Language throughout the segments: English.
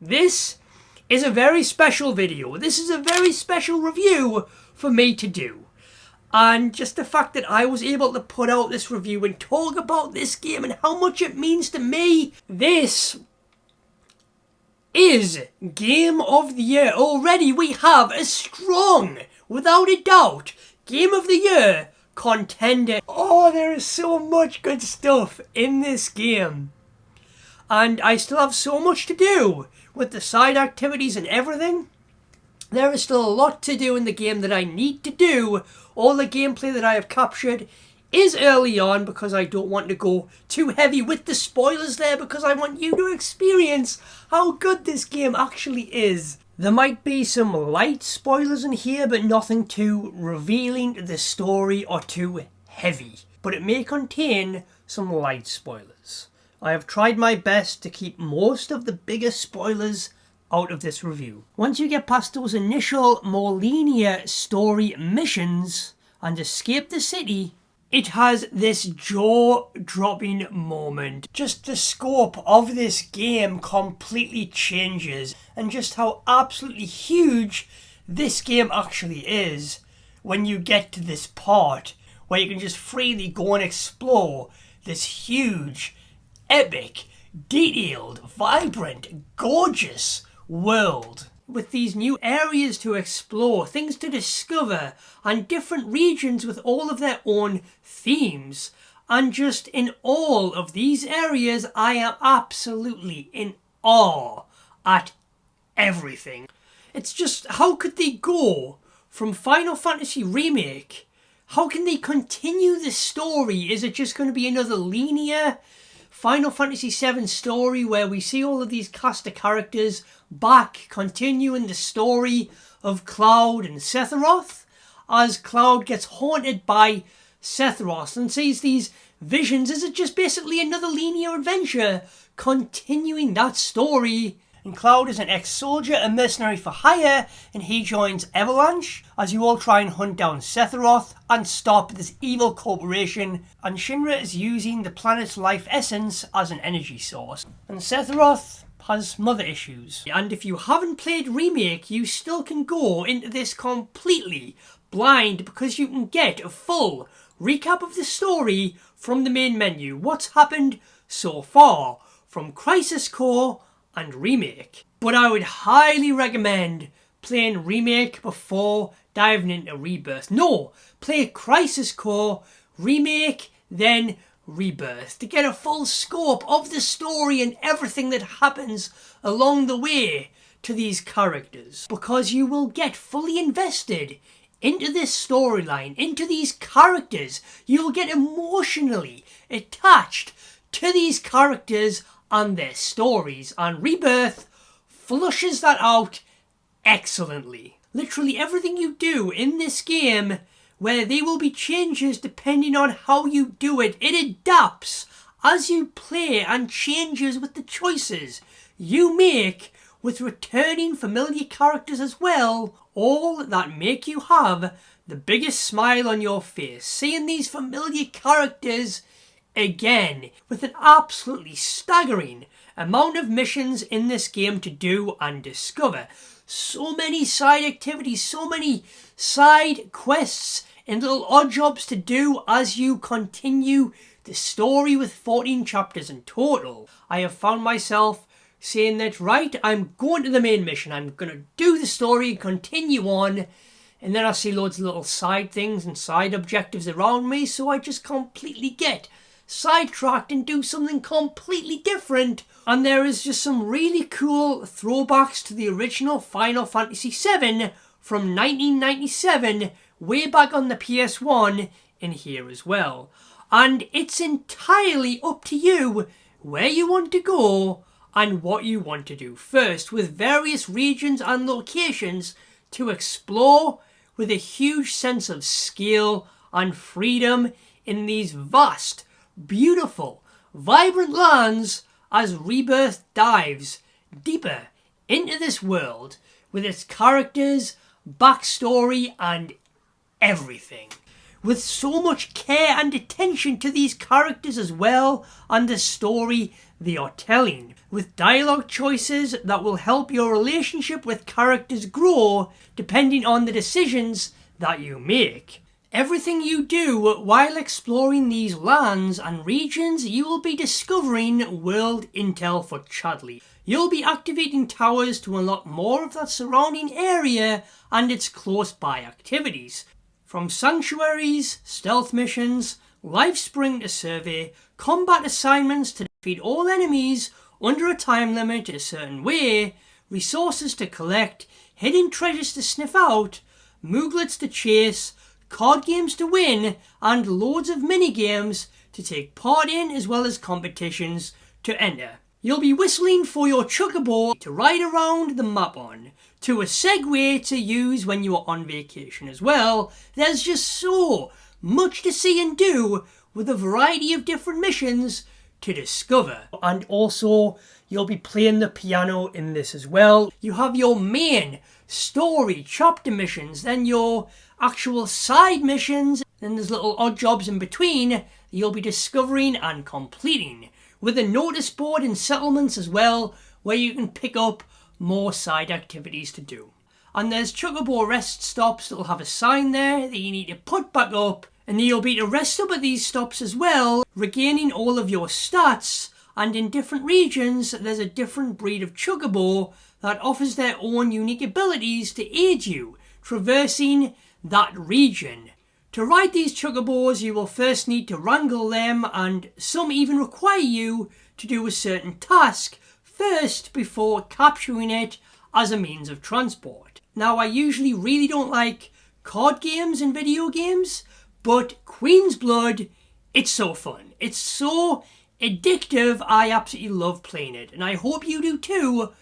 This is a very special video. This is a very special review for me to do. And just the fact that I was able to put out this review and talk about this game and how much it means to me. This is Game of the Year. Already we have a strong, without a doubt, Game of the Year contender. Oh, there is so much good stuff in this game. And I still have so much to do with the side activities and everything. There is still a lot to do in the game that I need to do. All the gameplay that I have captured is early on because I don't want to go too heavy with the spoilers there, because I want you to experience how good this game actually is. There might be some light spoilers in here, but nothing too revealing to the story or too heavy. But it may contain some light spoilers. I have tried my best to keep most of the bigger spoilers out of this review. Once you get past those initial, more linear story missions and escape the city, it has this jaw-dropping moment. Just the scope of this game completely changes, and just how absolutely huge this game actually is when you get to this part where you can just freely go and explore this huge, epic, detailed, vibrant, gorgeous world. With these new areas to explore, things to discover, and different regions with all of their own themes. And just in all of these areas, I am absolutely in awe at everything. It's just, how could they go from Final Fantasy Remake? How can they continue the story? Is it just going to be another linear Final Fantasy VII story where we see all of these cast of characters back, continuing the story of Cloud and Sephiroth, as Cloud gets haunted by Sephiroth and sees these visions? Is it just basically another linear adventure continuing that story? And Cloud is an ex-soldier, a mercenary for hire, and he joins Avalanche as you all try and hunt down Sephiroth and stop this evil corporation. And Shinra is using the planet's life essence as an energy source. And Sephiroth has mother issues. And if you haven't played Remake, you still can go into this completely blind, because you can get a full recap of the story from the main menu. What's happened so far from Crisis Core and Remake. But I would highly recommend playing Remake before diving into Rebirth. No, play Crisis Core, Remake, then Rebirth, to get a full scope of the story and everything that happens along the way to these characters. Because you will get fully invested into this storyline, into these characters. You will get emotionally attached to these characters and their stories, and Rebirth flushes that out excellently. Literally everything you do in this game, where there will be changes depending on how you do it, it adapts as you play and changes with the choices you make with returning familiar characters as well, all that make you have the biggest smile on your face, seeing these familiar characters again, with an absolutely staggering amount of missions in this game to do and discover. So many side activities, so many side quests and little odd jobs to do as you continue the story with 14 chapters in total. I have found myself saying that, right, I'm going to the main mission, I'm going to do the story and continue on, and then I see loads of little side things and side objectives around me, so I just completely get sidetracked and do something completely different. And there is just some really cool throwbacks to the original Final Fantasy VII from 1997, way back on the PS1 in here as well. And it's entirely up to you where you want to go and what you want to do first, with various regions and locations to explore, with a huge sense of scale and freedom in these vast, beautiful, vibrant lands as Rebirth dives deeper into this world with its characters, backstory and everything. With so much care and attention to these characters as well, and the story they are telling, with dialogue choices that will help your relationship with characters grow depending on the decisions that you make. Everything you do while exploring these lands and regions, you will be discovering world intel for Chadley. You'll be activating towers to unlock more of that surrounding area and its close by activities. From sanctuaries, stealth missions, life spring to survey, combat assignments to defeat all enemies under a time limit a certain way, resources to collect, hidden treasures to sniff out, mooglets to chase, card games to win, and loads of mini-games to take part in, as well as competitions to enter. You'll be whistling for your chocobo to ride around the map on, to a Segway to use when you are on vacation as well. There's just so much to see and do, with a variety of different missions to discover. And also, you'll be playing the piano in this as well. You have your main story chapter missions, then your actual side missions, then there's little odd jobs in between that you'll be discovering and completing, with a notice board and settlements as well, where you can pick up more side activities to do. And there's chocobo rest stops that'll have a sign there that you need to put back up, and then you'll be to rest up at these stops as well, regaining all of your stats. And in different regions, there's a different breed of chocobo that offers their own unique abilities to aid you traversing that region. To ride these chocobos, you will first need to wrangle them, and some even require you to do a certain task first before capturing it as a means of transport. Now, I usually really don't like card games and video games, but Queen's Blood, it's so fun. It's so addictive. I absolutely love playing it, and I hope you do too,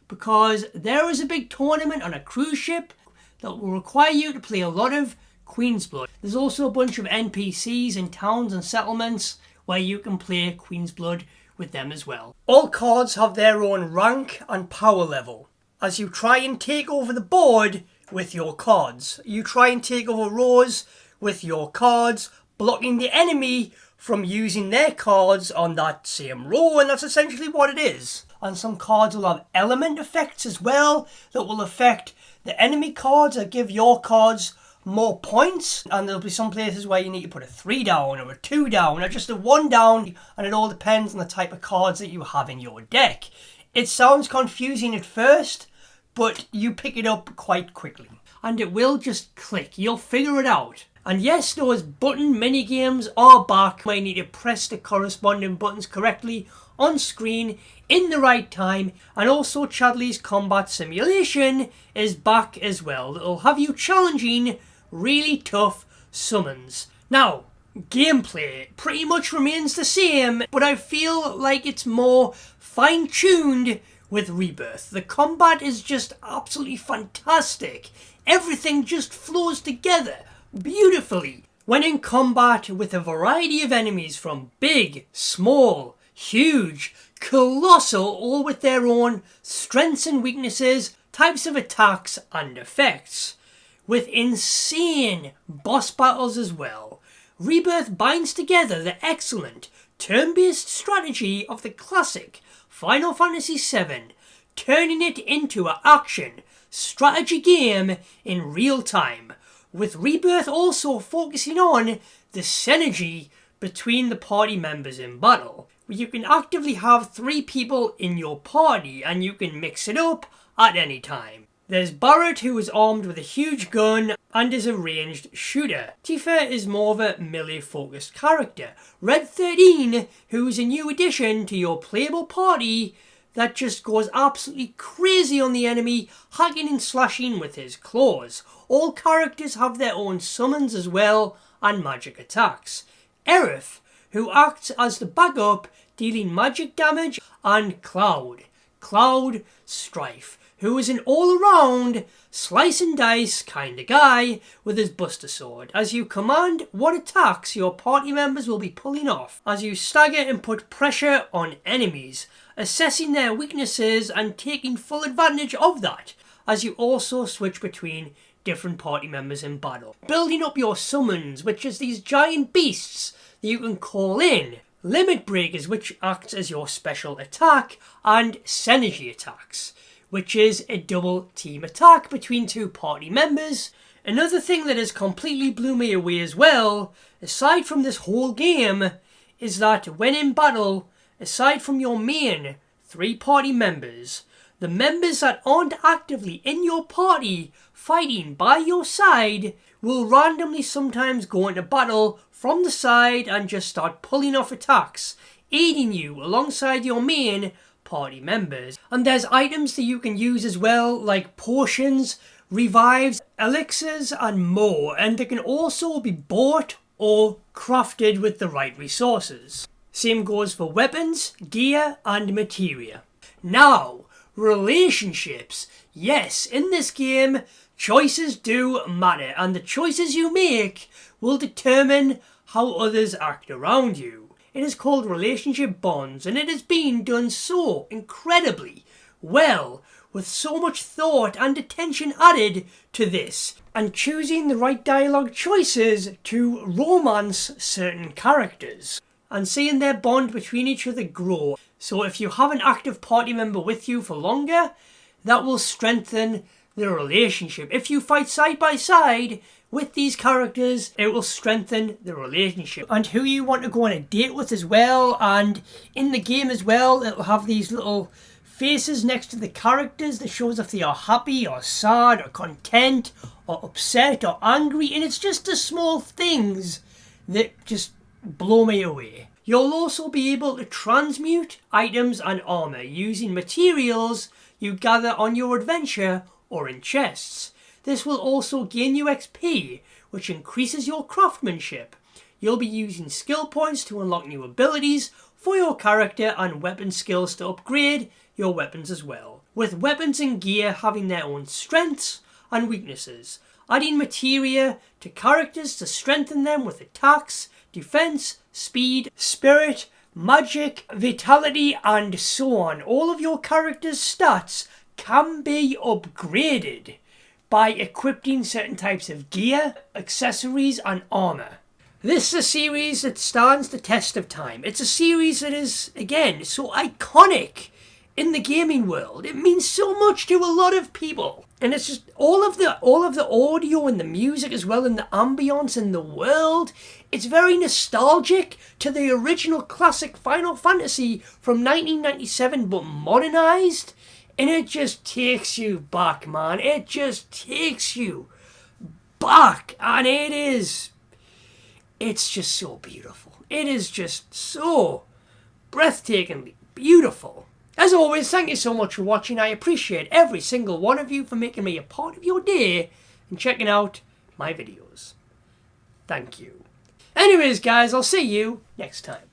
because there is a big tournament on a cruise ship that will require you to play a lot of Queen's Blood. There's also a bunch of NPCs in towns and settlements where you can play Queen's Blood with them as well. All cards have their own rank and power level as you try and take over the board with your cards. You try and take over rows with your cards, blocking the enemy from using their cards on that same row, and that's essentially what it is. And some cards will have element effects as well that will affect the enemy cards or give your cards more points. And there'll be some places where you need to put a 3 down or a 2 down or just a 1 down, and it all depends on the type of cards that you have in your deck. It sounds confusing at first, but you pick it up quite quickly. And it will just click. You'll figure it out. And yes, those button mini-games are back. You need to press the corresponding buttons correctly on screen in the right time. And also Chadley's Combat Simulation is back as well. It'll have you challenging really tough summons. Now, gameplay pretty much remains the same, but I feel like it's more fine-tuned with Rebirth. The combat is just absolutely fantastic. Everything just flows together beautifully when in combat with a variety of enemies, from big, small, huge, colossal, all with their own strengths and weaknesses, types of attacks and effects, with insane boss battles as well. Rebirth binds together the excellent turn-based strategy of the classic Final Fantasy VII, turning it into an action strategy game in real time, with Rebirth also focusing on the synergy between the party members in battle. You can actively have 3 people in your party and you can mix it up at any time. There's Barrett, who is armed with a huge gun and is a ranged shooter. Tifa is more of a melee focused character. Red 13, who is a new addition to your playable party that just goes absolutely crazy on the enemy, hacking and slashing with his claws. All characters have their own summons as well, and magic attacks. Aerith, who acts as the backup, dealing magic damage, and Cloud Strife, who is an all-around slice and dice kinda guy with his Buster Sword. As you command what attacks your party members will be pulling off, as you stagger and put pressure on enemies, assessing their weaknesses and taking full advantage of that, as you also switch between different party members in battle. Building up your summons, which is these giant beasts that you can call in, limit breakers, which acts as your special attack, and synergy attacks, which is a double team attack between two party members. Another thing that has completely blew me away as well, aside from this whole game, is that when in battle, aside from your main 3 party members, the members that aren't actively in your party fighting by your side will randomly sometimes go into battle from the side and just start pulling off attacks, aiding you alongside your main party members. And there's items that you can use as well, like potions, revives, elixirs and more, and they can also be bought or crafted with the right resources. Same goes for weapons, gear and materia. Now, relationships. Yes, in this game, choices do matter, and the choices you make will determine how others act around you. It is called relationship bonds, and it has been done so incredibly well, with so much thought and attention added to this, and choosing the right dialogue choices to romance certain characters, and seeing their bond between each other grow. So if you have an active party member with you for longer, that will strengthen the relationship. If you fight side by side with these characters, it will strengthen the relationship. And who you want to go on a date with as well, and in the game as well, it'll have these little faces next to the characters that shows if they are happy or sad or content or upset or angry, and it's just the small things that just blow me away. You'll also be able to transmute items and armor using materials you gather on your adventure or in chests. This will also gain you XP, which increases your craftsmanship. You'll be using skill points to unlock new abilities for your character and weapon skills to upgrade your weapons as well, with weapons and gear having their own strengths and weaknesses, adding materia to characters to strengthen them with attacks, defense, speed, spirit, magic, vitality and so on. All of your character's stats can be upgraded by equipping certain types of gear, accessories and armor. This is a series that stands the test of time. It's a series that is, again, so iconic in the gaming world. It means so much to a lot of people. And it's just all of the audio and the music as well, and the ambience and the world. It's very nostalgic to the original classic Final Fantasy from 1997, but modernized. And it just takes you back, man. It just takes you back. And it's just so beautiful. It is just so breathtakingly beautiful. As always, thank you so much for watching. I appreciate every single one of you for making me a part of your day and checking out my videos. Thank you. Anyways, guys, I'll see you next time.